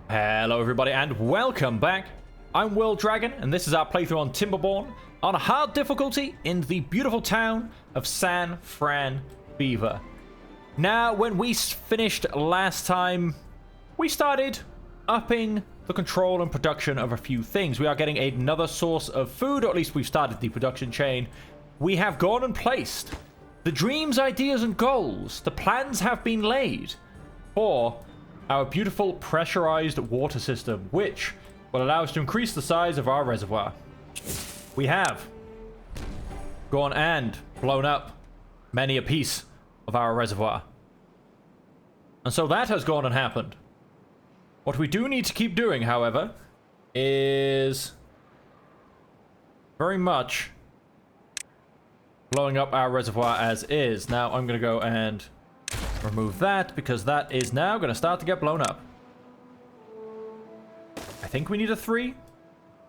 Hello everybody and welcome back. I'm Will Dragon and this is our playthrough on Timberborn on a hard difficulty in the beautiful town of San Fran, Beaver. Now, when we finished last time, we started upping the control and production of a few things. We are getting another source of food, or at least we've started the production chain. We have gone and placed the dreams, ideas, and goals. The plans have been laid for our beautiful pressurized water system, which will allow us to increase the size of our reservoir. We have gone and blown up many a piece of our reservoir. And so that has gone and happened. What we do need to keep doing, however, is very much blowing up our reservoir as is. Now I'm going to go and remove that because that is now going to start to get blown up. I think we need a 3.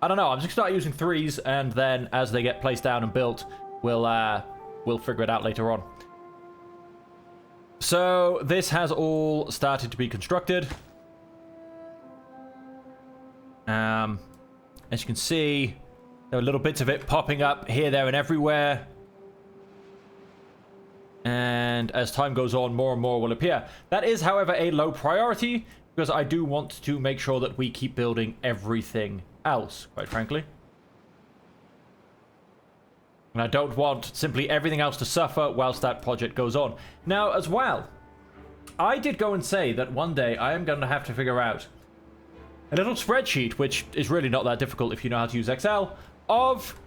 I don't know. I'm just going to start using 3s, and then as they get placed down and built, we'll figure it out later on. So this has all started to be constructed. As you can see, there are little bits of it popping up here, there, and everywhere. And as time goes on, more and more will appear. That is, however, a low priority, because I do want to make sure that we keep building everything else, quite frankly. And I don't want simply everything else to suffer whilst that project goes on. Now, as well, I did go and say that one day I am going to have to figure out a little spreadsheet, which is really not that difficult if you know how to use Excel, of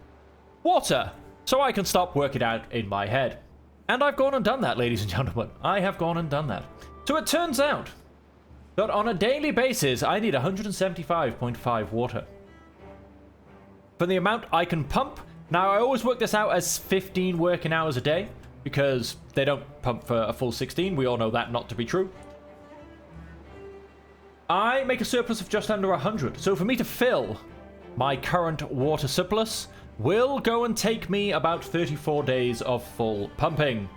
water, so I can stop working out in my head. And I've gone and done that, ladies and gentlemen. I have gone and done that. So it turns out that on a daily basis, I need 175.5 water. For the amount I can pump, now I always work this out as 15 working hours a day, because they don't pump for a full 16. We all know that not to be true. I make a surplus of just under 100. So for me to fill my current water surplus will go and take me about 34 days of full pumping.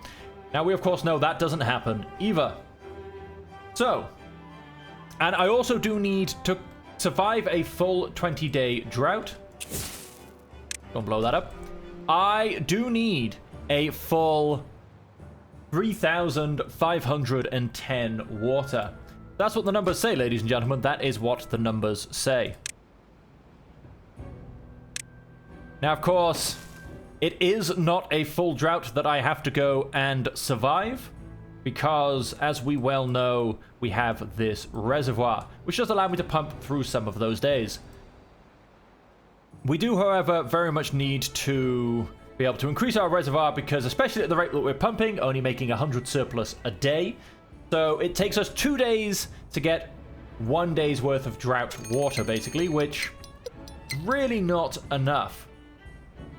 Now, we of course know that doesn't happen either. So, and I also do need to survive a full 20-day drought. Don't blow that up. I do need a full 3,510 water. That's what the numbers say, ladies and gentlemen. That is what the numbers say. Now, of course, it is not a full drought that I have to go and survive, because, as we well know, we have this reservoir, which does allow me to pump through some of those days. We do, however, very much need to be able to increase our reservoir, because, especially at the rate that we're pumping, only making 100 surplus a day, so it takes us 2 days to get 1 day's worth of drought water, basically, which is really not enough.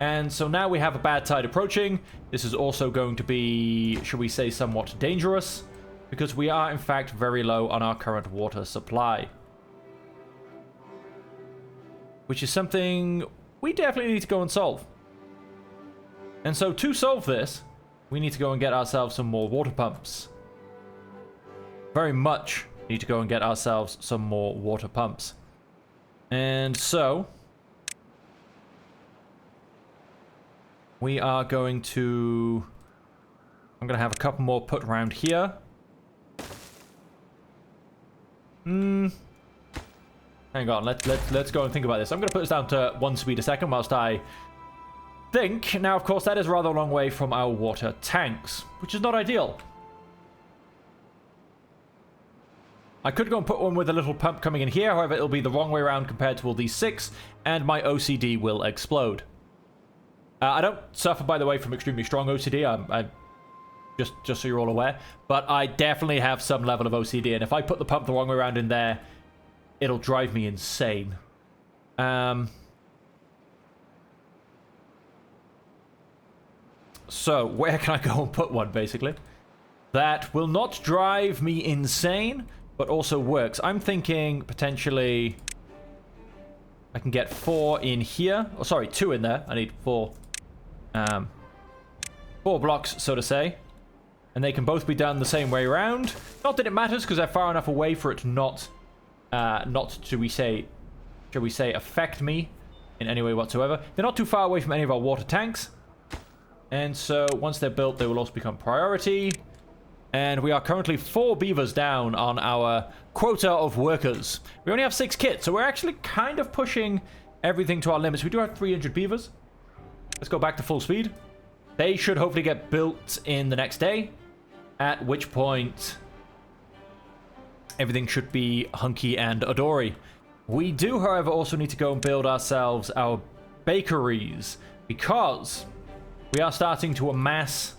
And so now we have a bad tide approaching. This is also going to be, shall we say, somewhat dangerous, because we are, in fact, very low on our current water supply. Which is something we definitely need to go and solve. And so to solve this, we need to go and get ourselves some more water pumps. Very much need to go and get ourselves some more water pumps. And so we are going to, I'm going to have a couple more put around here. Hang on, let's go and think about this. I'm going to put this down to 1 speed a second whilst I think. Now, of course, that is rather a long way from our water tanks, which is not ideal. I could go and put one with a little pump coming in here, however, it'll be the wrong way around compared to all these 6, and my OCD will explode. I don't suffer, by the way, from extremely strong OCD. I'm just so you're all aware. But I definitely have some level of OCD, and if I put the pump the wrong way around in there, it'll drive me insane. So, where can I go and put one, basically? That will not drive me insane, but also works. I'm thinking, potentially, I can get 4 in here. Oh, sorry, 2 in there. I need 4. 4 blocks, so to say. And they can both be done the same way around. Not that it matters, because they're far enough away for it to not not, shall we say, affect me in any way whatsoever. They're not too far away from any of our water tanks. And so once they're built, they will also become priority. And we are currently 4 beavers down on our quota of workers. We only have 6 kits, so we're actually kind of pushing everything to our limits. We do have 300 beavers. Let's go back to full speed. They should hopefully get built in the next day, at which point everything should be hunky and adory. We do, however, also need to go and build ourselves our bakeries, because we are starting to amass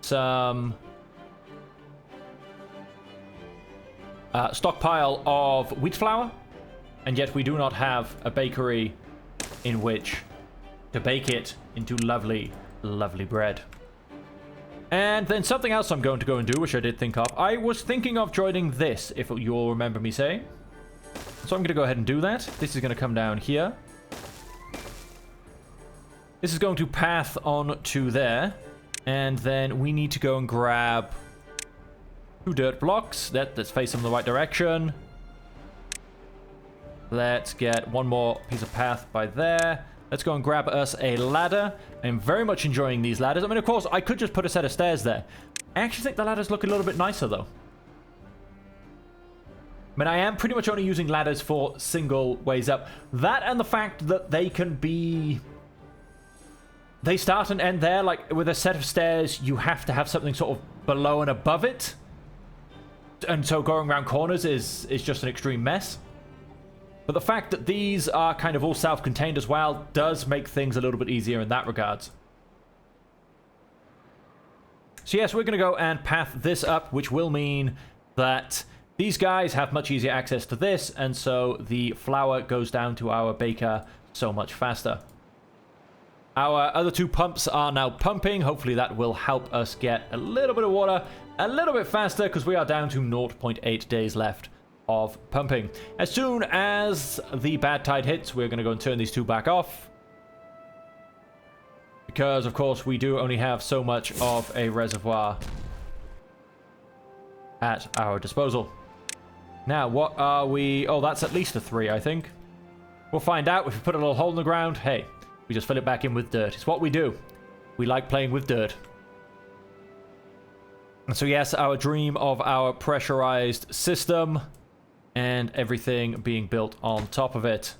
some stockpile of wheat flour, and yet we do not have a bakery in which to bake it into lovely, lovely bread. And then something else I'm going to go and do, which I did think of. I was thinking of joining this, if you'll remember me saying. So I'm going to go ahead and do that. This is going to come down here. This is going to path on to there. And then we need to go and grab 2 dirt blocks. Let's face them in the right direction. Let's get 1 more piece of path by there. Let's go and grab us a ladder. I'm very much enjoying these ladders. I mean, of course, I could just put a set of stairs there. I actually think the ladders look a little bit nicer, though. I mean, I am pretty much only using ladders for single ways up. That and the fact that they can be... They start and end there. Like, with a set of stairs, you have to have something sort of below and above it. And so going around corners is just an extreme mess. But the fact that these are kind of all self-contained as well does make things a little bit easier in that regard. So yes, we're going to go and path this up, which will mean that these guys have much easier access to this, and so the flour goes down to our baker so much faster. Our other 2 pumps are now pumping. Hopefully that will help us get a little bit of water a little bit faster, because we are down to 0.8 days left of pumping. As soon as the bad tide hits, we're going to go and turn these 2 back off, because of course we do only have so much of a reservoir at our disposal. Now, what are we... Oh, that's at least a 3, I think. We'll find out. If we put a little hole in the ground, hey, we just fill it back in with dirt. It's what we do. We like playing with dirt. And so yes, our dream of our pressurized system and everything being built on top of it.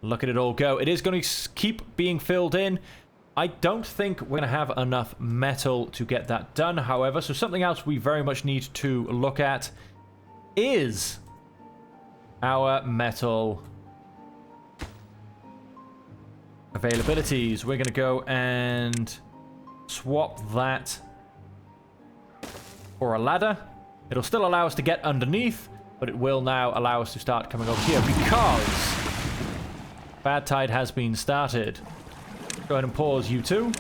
Look at it all go. It is going to keep being filled in. I don't think we're going to have enough metal to get that done, however. So something else we very much need to look at is our metal availabilities. We're going to go and swap that for a ladder. It'll still allow us to get underneath, but it will now allow us to start coming over here because bad tide has been started. Go ahead and pause you 2.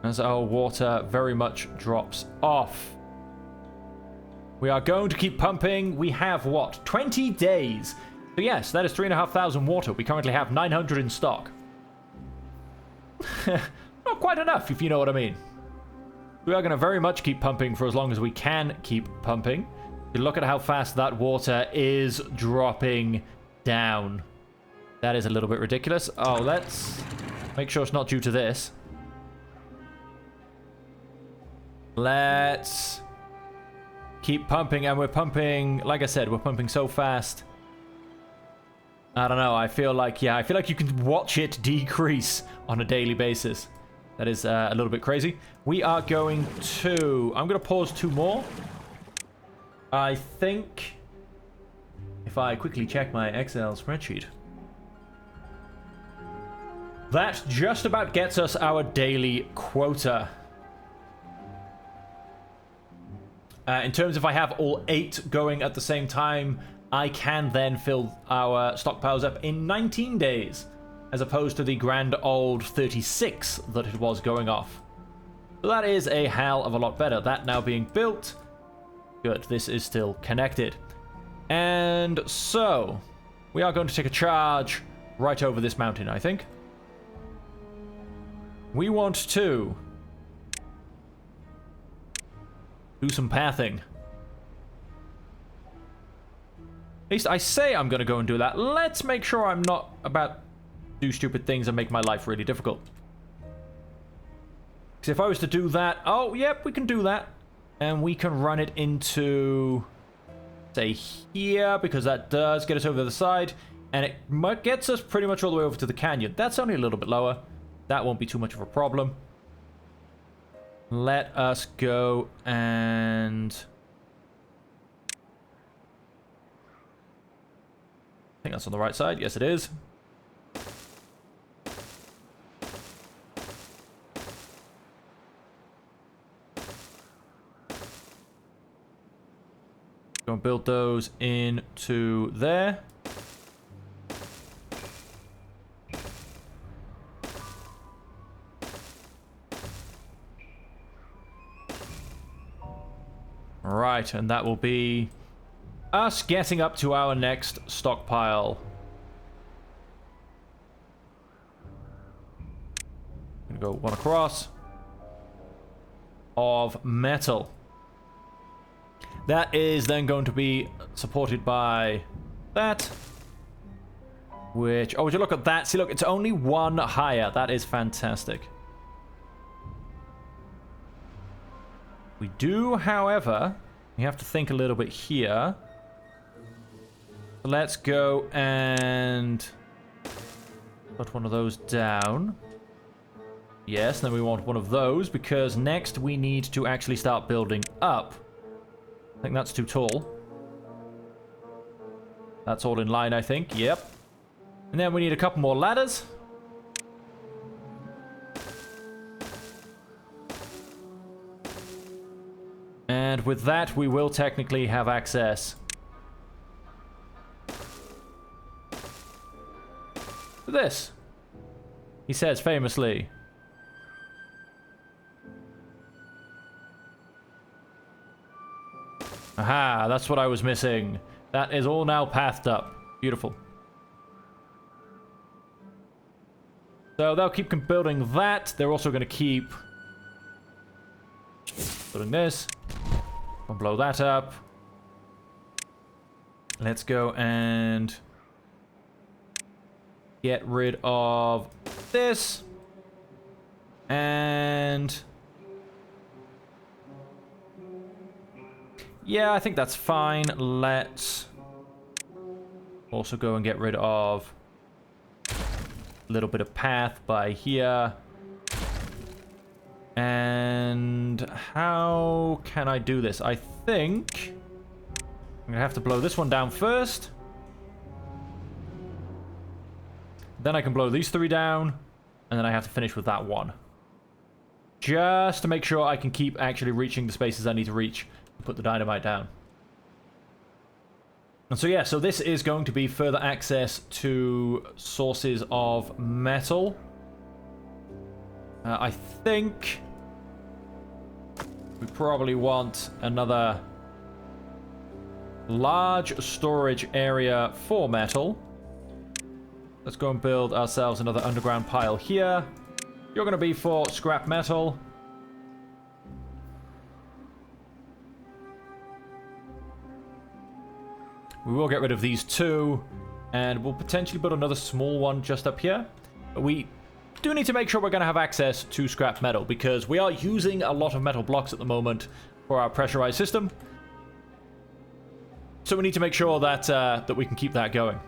As our water very much drops off. We are going to keep pumping. We have, what, 20 days? So yes, that is 3,500 water. We currently have 900 in stock. Not quite enough, if you know what I mean. We are going to very much keep pumping for as long as we can keep pumping. You look at how fast that water is dropping down. That is a little bit ridiculous. Oh, let's make sure it's not due to this. Let's keep pumping, and we're pumping, like I said, we're pumping so fast. I don't know, I feel like you can watch it decrease on a daily basis. That is a little bit crazy. We are going to... I'm going to pause 2 more. I think... If I quickly check my Excel spreadsheet. That just about gets us our daily quota. In terms if I have all 8 going at the same time, I can then fill our stockpiles up in 19 days, as opposed to the grand old 36 that it was going off. So that is a hell of a lot better. That now being built. Good, this is still connected. And so, we are going to take a charge right over this mountain, I think. We want to do some pathing. At least I say I'm going to go and do that. Let's make sure I'm not about to do stupid things and make my life really difficult. Because if I was to do that... Oh, yep, we can do that. And we can run it into... say here, because that does get us over the side. And it gets us pretty much all the way over to the canyon. That's only a little bit lower. That won't be too much of a problem. Let us go and... I think that's on the right side. Yes, it is. Go and build those into there. Right, and that will be us getting up to our next stockpile. Gonna go one across of metal. That is then going to be supported by that. Which, oh, would you look at that? See, look, it's only one higher. That is fantastic. We do, however, we have to think a little bit here. Let's go and put one of those down. Yes, then we want one of those because next we need to actually start building up. I think that's too tall. That's all in line, I think. Yep. And then we need a couple more ladders. And with that, we will technically have access to this. He says famously. Aha, that's what I was missing. That is all now pathed up. Beautiful. So they'll keep building that. They're also going to keep building this. I'll blow that up. Let's go and get rid of this. And yeah, I think that's fine. Let's also go and get rid of a little bit of path by here. And how can I do this? I think I'm gonna have to blow this one down first. Then I can blow these three down. And then I have to finish with that one. Just to make sure I can keep actually reaching the spaces I need to reach to put the dynamite down. And so yeah, so this is going to be further access to sources of metal. I think we probably want another large storage area for metal. Let's go and build ourselves another underground pile here. You're going to be for scrap metal. We will get rid of these two, and we'll potentially put another small one just up here. But we do need to make sure we're going to have access to scrap metal, because we are using a lot of metal blocks at the moment for our pressurized system. So we need to make sure that that we can keep that going.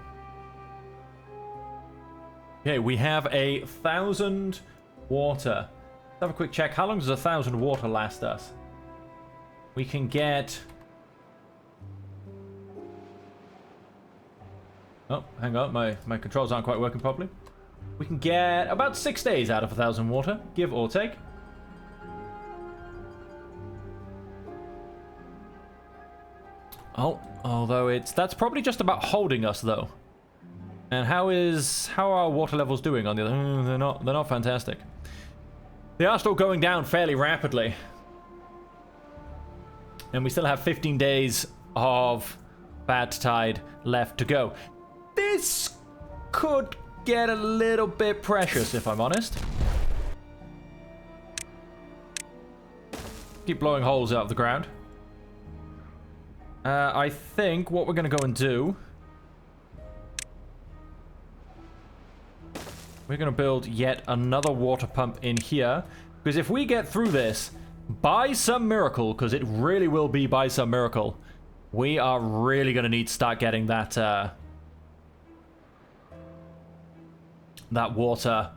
Okay, we have 1,000 water. Let's have a quick check. How long does 1,000 water last us? We can get... Oh, hang on. My controls aren't quite working properly. We can get about 6 days out of 1,000 water, give or take. Oh, although that's probably just about holding us, though. And how are our water levels doing on the other? They're not fantastic. They are still going down fairly rapidly. And we still have 15 days of bad tide left to go. This could get a little bit precious, if I'm honest. Keep blowing holes out of the ground. I think what we're going to go and do... We're going to build yet another water pump in here. Because if we get through this, by some miracle, because it really will be by some miracle, we are really going to need to start getting that, that water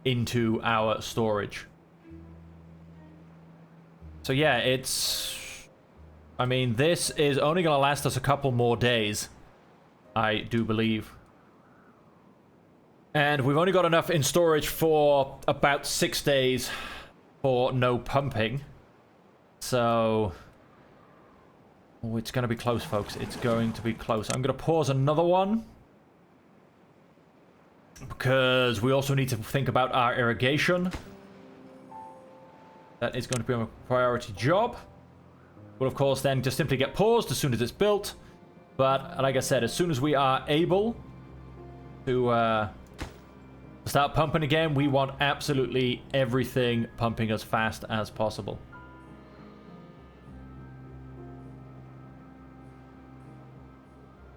into our storage. So yeah, it's... I mean, this is only going to last us a couple more days, I do believe. And we've only got enough in storage for about 6 days for no pumping. So... Oh, it's going to be close, folks. It's going to be close. I'm going to pause another one. Because we also need to think about our irrigation. That is going to be a priority job. Will, of course, then just simply get paused as soon as it's built. But, like I said, as soon as we are able to start pumping again, we want absolutely everything pumping as fast as possible.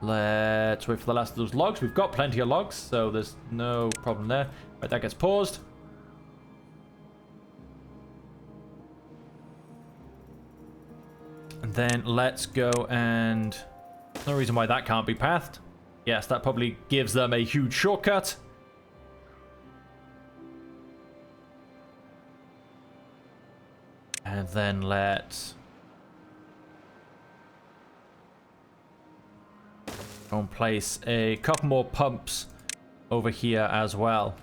Let's wait for the last of those logs. We've got plenty of logs, so there's no problem there. Right, that gets paused. And then let's go and... No reason why that can't be pathed. Yes, that probably gives them a huge shortcut. And then let's... go and place a couple more pumps over here as well.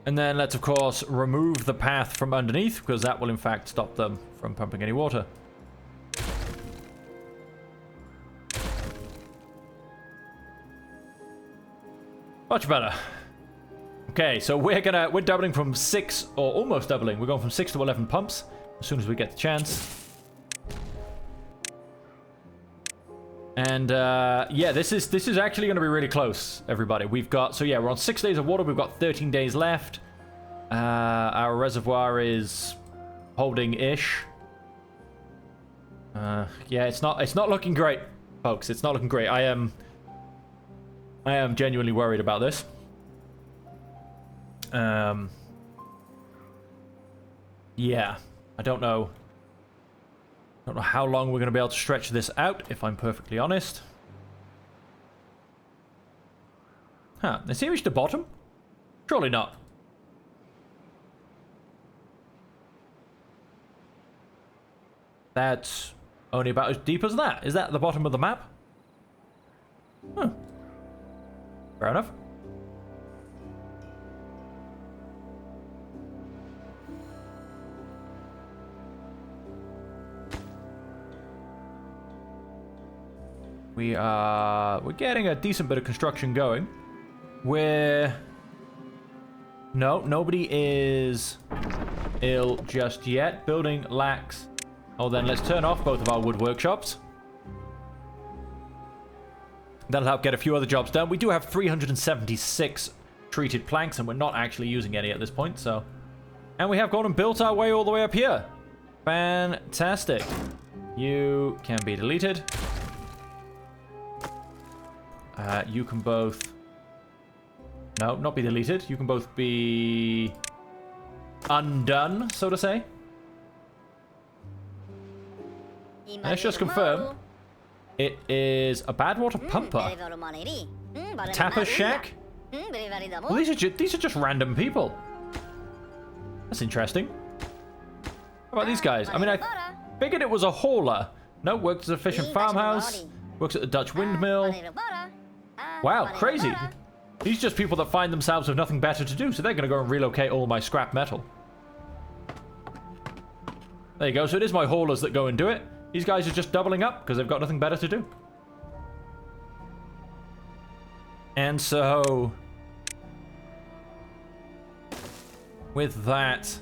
And then let's, of course, remove the path from underneath, because that will, in fact, stop them from pumping any water. Much better. Okay, so we're doubling from 6, or almost doubling. We're going from 6 to 11 pumps as soon as we get the chance. And yeah, this is actually going to be really close, everybody. We've got, so yeah, we're on 6 days of water. We've got 13 days left. Our reservoir is holding-ish. Yeah, it's not looking great, folks. It's not looking great. I am genuinely worried about this. Yeah, I don't know how long we're going to be able to stretch this out, if I'm perfectly honest. Huh, has he reached the bottom? Surely not. That's only about as deep as that. Is that the bottom of the map? Huh. Fair enough. We're getting a decent bit of construction going. Nobody is ill just yet. Building lacks. Oh, then let's turn off both of our wood workshops. That'll help get a few other jobs done. We do have 376 treated planks, and we're not actually using any at this point, so... And we have gone and built our way all the way up here. Fantastic. You can be deleted. You can both... No, not be deleted. You can both be... undone, so to say. Let's just confirm. It is a bad water pumper. A tapper shack? Well, these are just random people. That's interesting. How about these guys? I mean, I figured it was a hauler. No, works as a efficient farmhouse. Works at the Dutch windmill. Wow, crazy. These are just people that find themselves with nothing better to do, so they're going to go and relocate all my scrap metal. There you go. So it is my haulers that go and do it. These guys are just doubling up because they've got nothing better to do. And so... with that,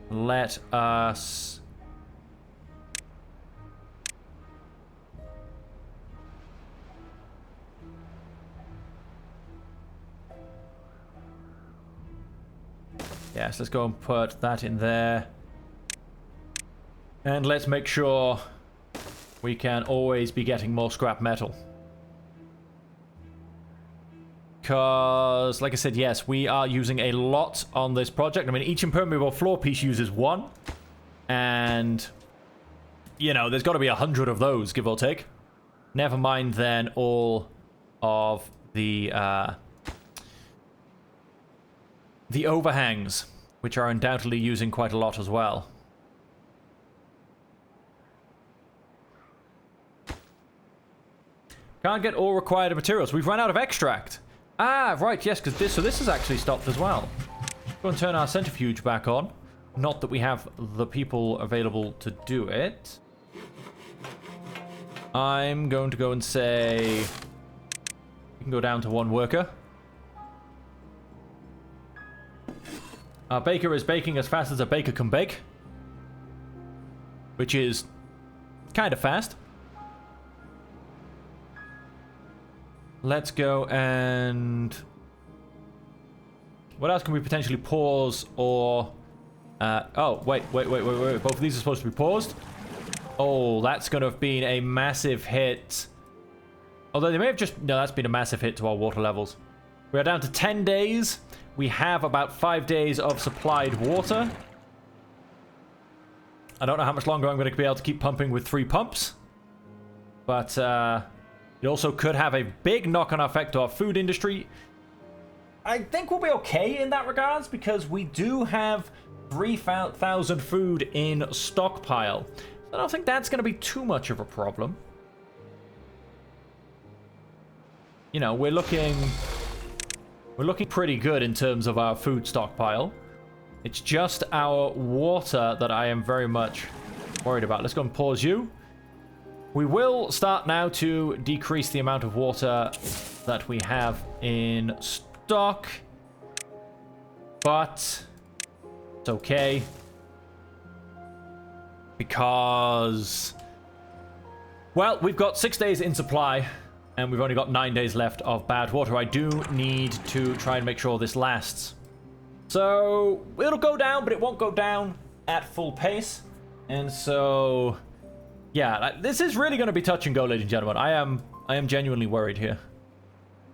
let us... Yes, let's go and put that in there. And let's make sure we can always be getting more scrap metal. Because, like I said, yes, we are using a lot on this project. I mean, each impermeable floor piece uses 1. And, you know, there's got to be 100 of those, give or take. Never mind then all of the overhangs, which are undoubtedly using quite a lot as well. Can't get all required materials. We've run out of extract. Ah, right, yes, because this is actually stopped as well. Go and turn our centrifuge back on. Not that we have the people available to do it. I'm going to go and say... You can go down to 1 worker. Our baker is baking as fast as a baker can bake. Which is kind of fast. Let's go and... What else can we potentially pause or... oh, wait. Both of these are supposed to be paused. Oh, that's going to have been a massive hit. Although they may have just... No, that's been a massive hit to our water levels. We are down to 10 days. We have about 5 days of supplied water. I don't know how much longer I'm going to be able to keep pumping with 3 pumps. But it also could have a big knock-on effect to our food industry. I think we'll be okay in that regards because we do have 3,000 food in stockpile. I don't think that's going to be too much of a problem. You know, we're looking pretty good in terms of our food stockpile. It's just our water that I am very much worried about. Let's go and pause you. We will start now to decrease the amount of water that we have in stock. But it's okay. Because, well, we've got 6 days in supply. And we've only got 9 days left of bad water. I do need to try and make sure this lasts. So, it'll go down, but it won't go down at full pace. And so, yeah, this is really going to be touch and go, ladies and gentlemen. I am genuinely worried here.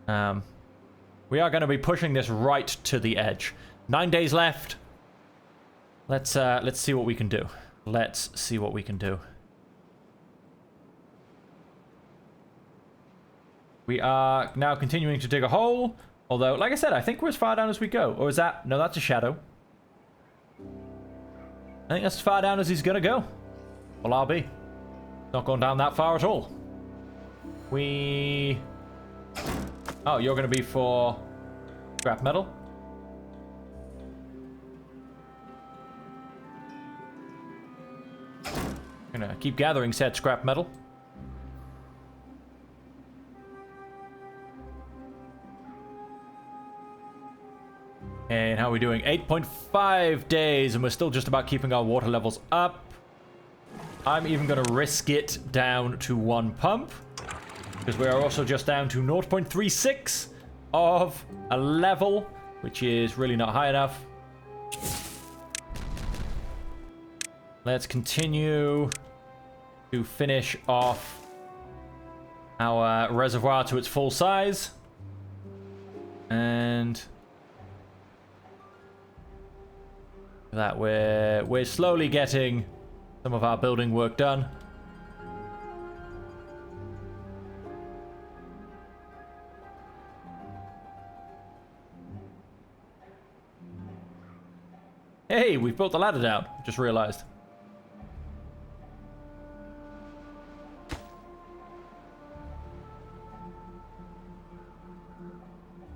We are going to be pushing this right to the edge. 9 days left. Let's see what we can do. Let's see what we can do. We are now continuing to dig a hole. Although, like I said, I think we're as far down as we go. Or is that... No, that's a shadow. I think that's as far down as he's going to go. Well, I'll be. Not going down that far at all. We... Oh, you're going to be for scrap metal. Gonna keep gathering said scrap metal. And how are we doing? 8.5 days, and we're still just about keeping our water levels up. I'm even going to risk it down to 1 pump, because we are also just down to 0.36 of a level, which is really not high enough. Let's continue to finish off our reservoir to its full size. And... that we're slowly getting some of our building work done. Hey, we've built the ladder down. Just realized.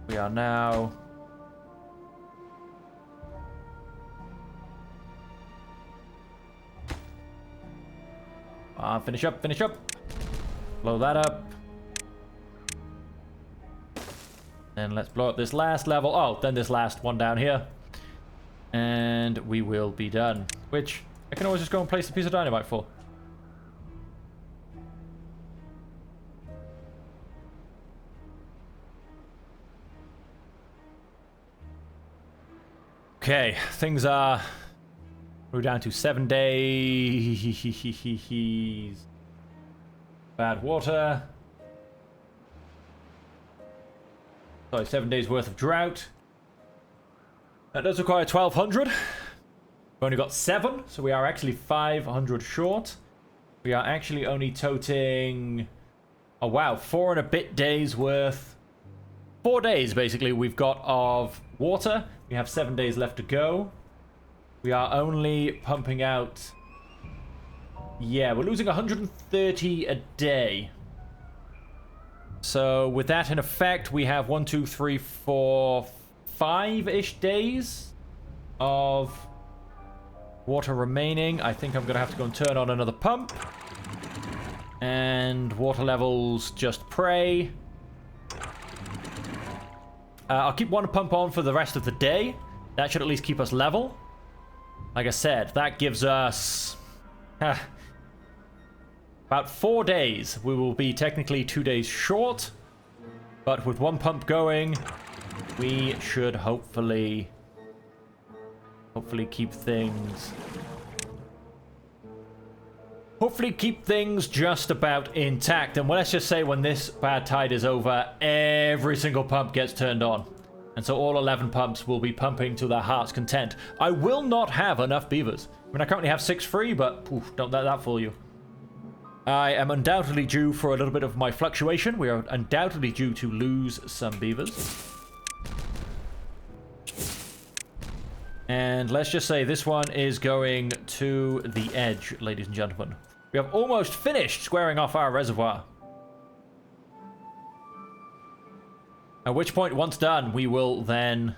We are now... finish up, finish up. Blow that up. And let's blow up this last level. Oh, then this last one down here. And we will be done. Which, I can always just go and place a piece of dynamite for. Okay, things are... We're down to 7 days. Bad water. Sorry, 7 days worth of drought. That does require 1,200. We've only got 7, so we are actually 500 short. We are actually only toting... Oh wow, 4 and a bit days worth. 4 days basically we've got of water. We have 7 days left to go. We are only pumping out... Yeah, we're losing 130 a day. So with that in effect, we have 1, 2, 3, 4, 5-ish days of water remaining. I think I'm going to have to go and turn on another pump. And water levels just pray. I'll keep one pump on for the rest of the day. That should at least keep us level. Like I said, that gives us... about 4 days. We will be technically 2 days short. But with one pump going, we should hopefully keep things... Hopefully keep things just about intact. And let's just say when this bad tide is over, every single pump gets turned on. And so all 11 pumps will be pumping to their heart's content. I will not have enough beavers. I mean, I currently have 6 free, but oof, don't let that fool you. I am undoubtedly due for a little bit of my fluctuation. We are undoubtedly due to lose some beavers. And let's just say this one is going to the edge, ladies and gentlemen. We have almost finished squaring off our reservoir. At which point, once done, we will then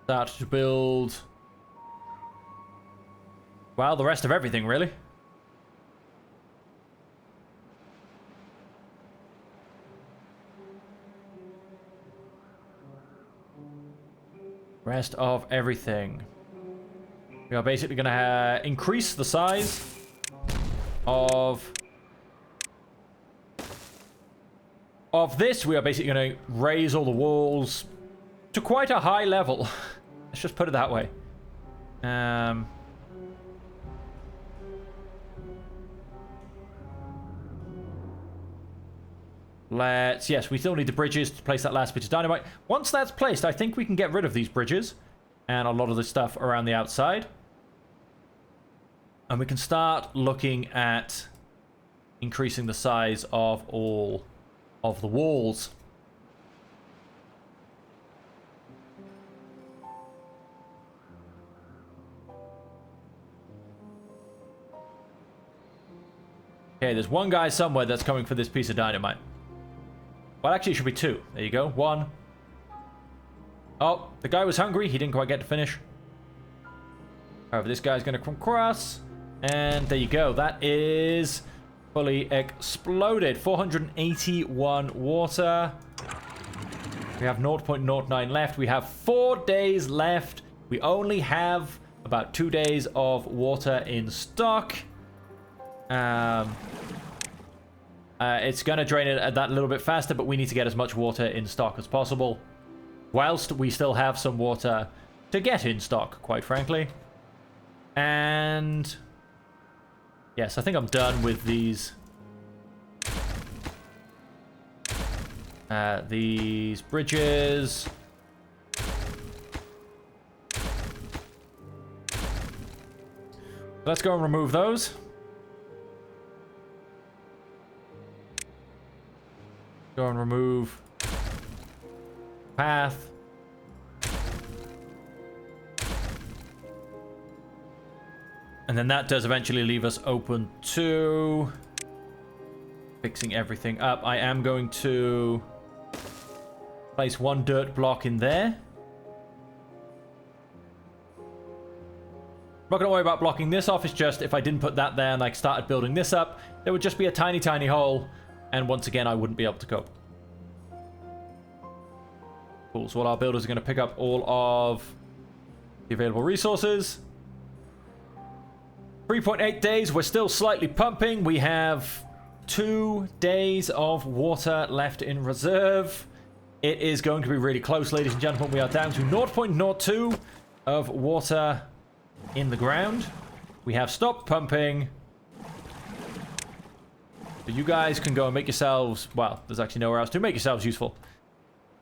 start to build, well, the rest of everything, really. Rest of everything. We are basically going to increase the size of this. We are basically going to raise all the walls to quite a high level. Let's just put it that way. Yes, we still need the bridges to place that last bit of dynamite. Once that's placed, I think we can get rid of these bridges and a lot of the stuff around the outside. And we can start looking at increasing the size of all of the walls. Okay, there's one guy somewhere that's coming for this piece of dynamite. Well, actually, it should be 2. There you go. 1. Oh, the guy was hungry. He didn't quite get to finish. However, this guy's going to come across. And there you go. That is fully exploded. 481 water. We have 0.09 left. We have 4 days left. We only have about 2 days of water in stock. It's going to drain it that little bit faster, but we need to get as much water in stock as possible. Whilst we still have some water to get in stock, quite frankly. And... yes, I think I'm done with these bridges. Let's go and remove those. Go and remove path. And then that does eventually leave us open to fixing everything up. I am going to place 1 dirt block in there. I'm not going to worry about blocking this off. It's just if I didn't put that there and I started building this up, there would just be a tiny, tiny hole. And once again, I wouldn't be able to cope. Cool. So all our builders are going to pick up all of the available resources. 3.8 days. We're still slightly pumping. We have 2 days of water left in reserve. It is going to be really close, ladies and gentlemen. We are down to 0.02 of water in the ground. We have stopped pumping. But you guys can go and make yourselves... Well, there's actually nowhere else to make yourselves useful.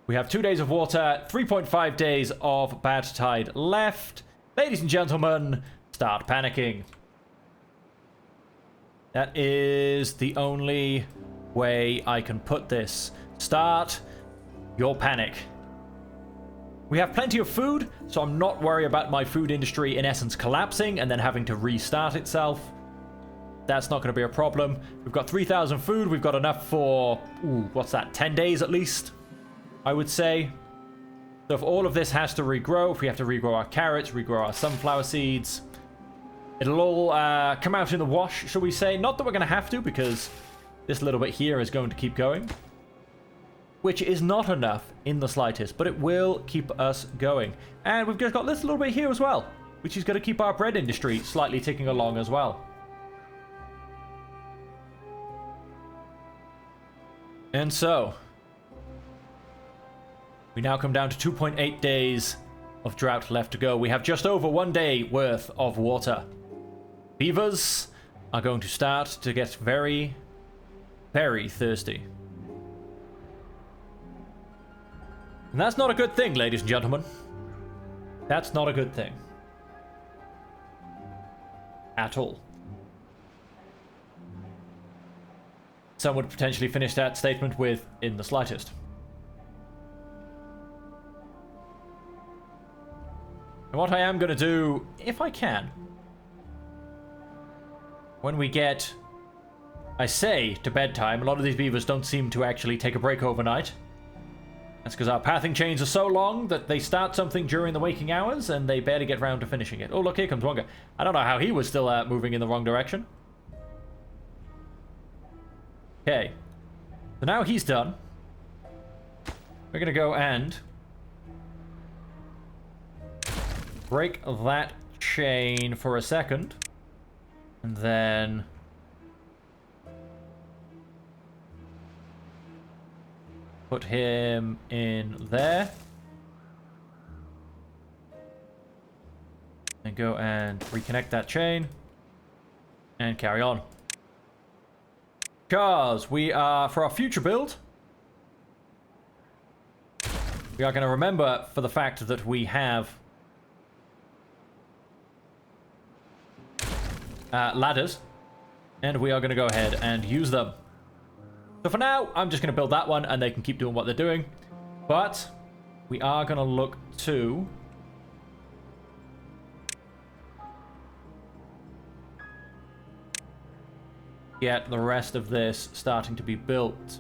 We have 2 days of water, 3.5 days of bad tide left. Ladies and gentlemen, start panicking. That is the only way I can put this. Start your panic. We have plenty of food, so I'm not worried about my food industry in essence collapsing and then having to restart itself. That's not going to be a problem. We've got 3,000 food. We've got enough for, what's that, 10 days at least, I would say. So if all of this has to regrow, if we have to regrow our carrots, regrow our sunflower seeds, it'll all come out in the wash, shall we say. Not that we're going to have to, because this little bit here is going to keep going. Which is not enough in the slightest, but it will keep us going. And we've just got this little bit here as well, which is going to keep our bread industry slightly ticking along as well. And so, we now come down to 2.8 days of drought left to go. We have just over 1 day worth of water. Beavers are going to start to get very, very thirsty. And that's not a good thing, ladies and gentlemen. That's not a good thing. At all. Some would potentially finish that statement with, in the slightest. And what I am going to do, if I can, when we get, I say, to bedtime, a lot of these beavers don't seem to actually take a break overnight. That's because our pathing chains are so long that they start something during the waking hours and they barely get round to finishing it. Oh, look, here comes Wonga. I don't know how he was still moving in the wrong direction. Okay. So now he's done. We're going to go and break that chain for a second. And then put him in there. And go and reconnect that chain. And carry on. Because we are, for our future build, we are going to remember for the fact that we have ladders. And we are going to go ahead and use them. So for now, I'm just going to build that one and they can keep doing what they're doing. But we are going to look to get the rest of this starting to be built.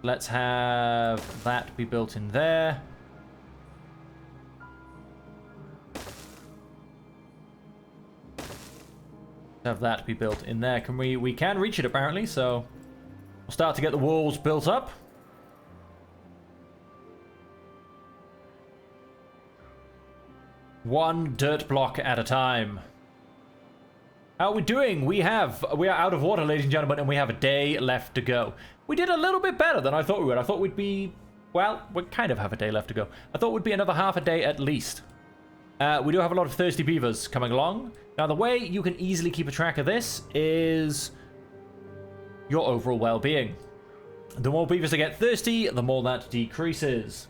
Let's have that be built in there. Have that be built in there. Can we can reach it apparently, so we'll start to get the walls built up. One dirt block at a time. How are we doing? We are out of water, ladies and gentlemen, and we have a day left to go. We did a little bit better than I thought we would. I thought we'd be, well, we kind of have a day left to go. I thought we'd be another half a day at least. We do have a lot of thirsty beavers coming along. Now, the way you can easily keep a track of this is your overall well-being. The more beavers that get thirsty, the more that decreases.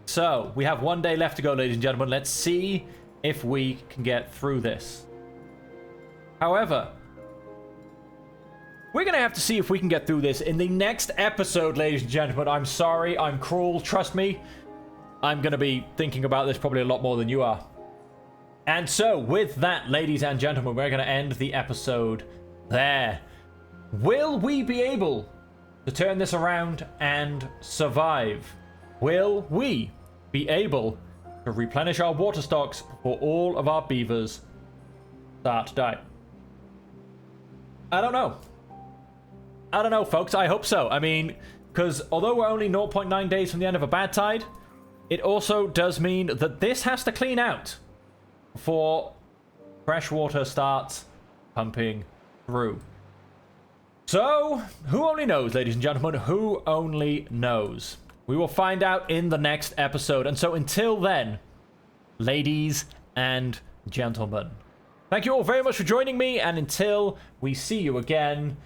So, we have 1 day left to go, ladies and gentlemen. Let's see if we can get through this. However, we're going to have to see if we can get through this in the next episode, ladies and gentlemen. I'm sorry, I'm cruel, trust me. I'm going to be thinking about this probably a lot more than you are. And so, with that, ladies and gentlemen, we're going to end the episode there. Will we be able to turn this around and survive? Will we be able to replenish our water stocks before all of our beavers start to die? I don't know. I don't know, folks. I hope so. I mean, because although we're only 0.9 days from the end of a bad tide, it also does mean that this has to clean out before fresh water starts pumping through. So, who only knows, ladies and gentlemen? Who only knows? We will find out in the next episode. And so until then, ladies and gentlemen, thank you all very much for joining me. And until we see you again,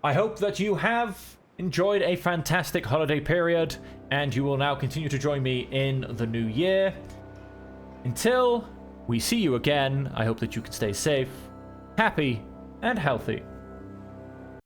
I hope that you have enjoyed a fantastic holiday period. And you will now continue to join me in the new year. Until we see you again, I hope that you can stay safe, happy, and healthy.